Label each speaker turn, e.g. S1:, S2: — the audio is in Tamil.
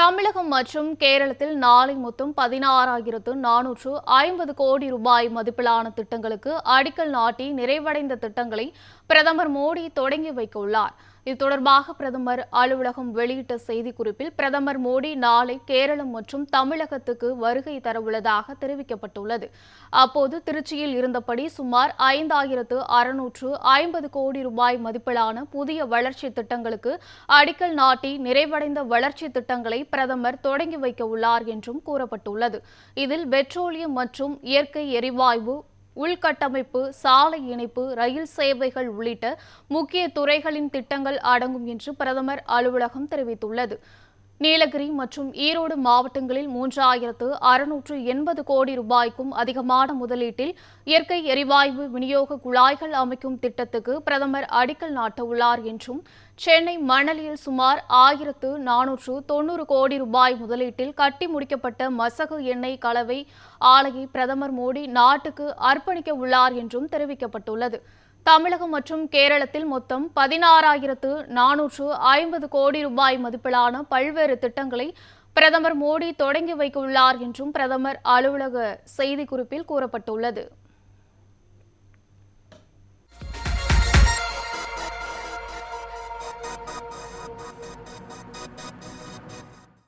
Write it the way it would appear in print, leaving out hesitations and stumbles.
S1: தமிழகம் மற்றும் கேரளத்தில் நாளை மொத்தம் 16,450 கோடி ரூபாய் மதிப்பிலான திட்டங்களுக்கு அடிக்கல் நாட்டி நிறைவடைந்த திட்டங்களை பிரதமர் மோடி தொடங்கி வைக்க உள்ளார். இது தொடர்பாக பிரதமர் அலுவலகம் வெளியிட்ட செய்திக்குறிப்பில் பிரதமர் மோடி நாளை கேரளம் மற்றும் தமிழகத்துக்கு வருகை தரவுள்ளதாக தெரிவிக்கப்பட்டுள்ளது. அப்போது திருச்சியில் இருந்தபடி சுமார் 5,650 கோடி ரூபாய் மதிப்பிலான புதிய வளர்ச்சி திட்டங்களுக்கு அடிக்கல் நாட்டி நிறைவடைந்த வளர்ச்சி திட்டங்களை பிரதமர் தொடங்கி வைக்க உள்ளார் என்றும் கூறப்பட்டுள்ளது. இதில் பெட்ரோலியம் மற்றும் இயற்கை எரிவாயு, உள்கட்டமைப்பு, சாலை இணைப்பு, ரயில் சேவைகள் உள்ளிட்ட முக்கிய துறைகளின் திட்டங்கள் அடங்கும் என்று பிரதமர் அலுவலகம் தெரிவித்துள்ளது. நீலகிரி மற்றும் ஈரோடு மாவட்டங்களில் 3,680 கோடி ரூபாய்க்கும் அதிகமான முதலீட்டில் இயற்கை எரிவாயு விநியோக குழாய்கள் அமைக்கும் திட்டத்துக்கு பிரதமர் அடிக்கல் நாட்ட உள்ளார் என்றும், சென்னை மணலியில் சுமார் 1,490 கோடி ரூபாய் முதலீட்டில் கட்டி முடிக்கப்பட்ட மசகு எண்ணெய் கலவை ஆலையை பிரதமர் மோடி நாட்டுக்கு அர்ப்பணிக்க உள்ளார் என்றும் தெரிவிக்கப்பட்டுள்ளது. தமிழகம் மற்றும் கேரளத்தில் மொத்தம் 16,450 கோடி ரூபாய் மதிப்பிலான பல்வேறு திட்டங்களை பிரதமர் மோடி தொடங்கி வைக்க உள்ளார் என்றும் பிரதமர் அலுவலக செய்திக்குறிப்பில் கூறப்பட்டுள்ளது.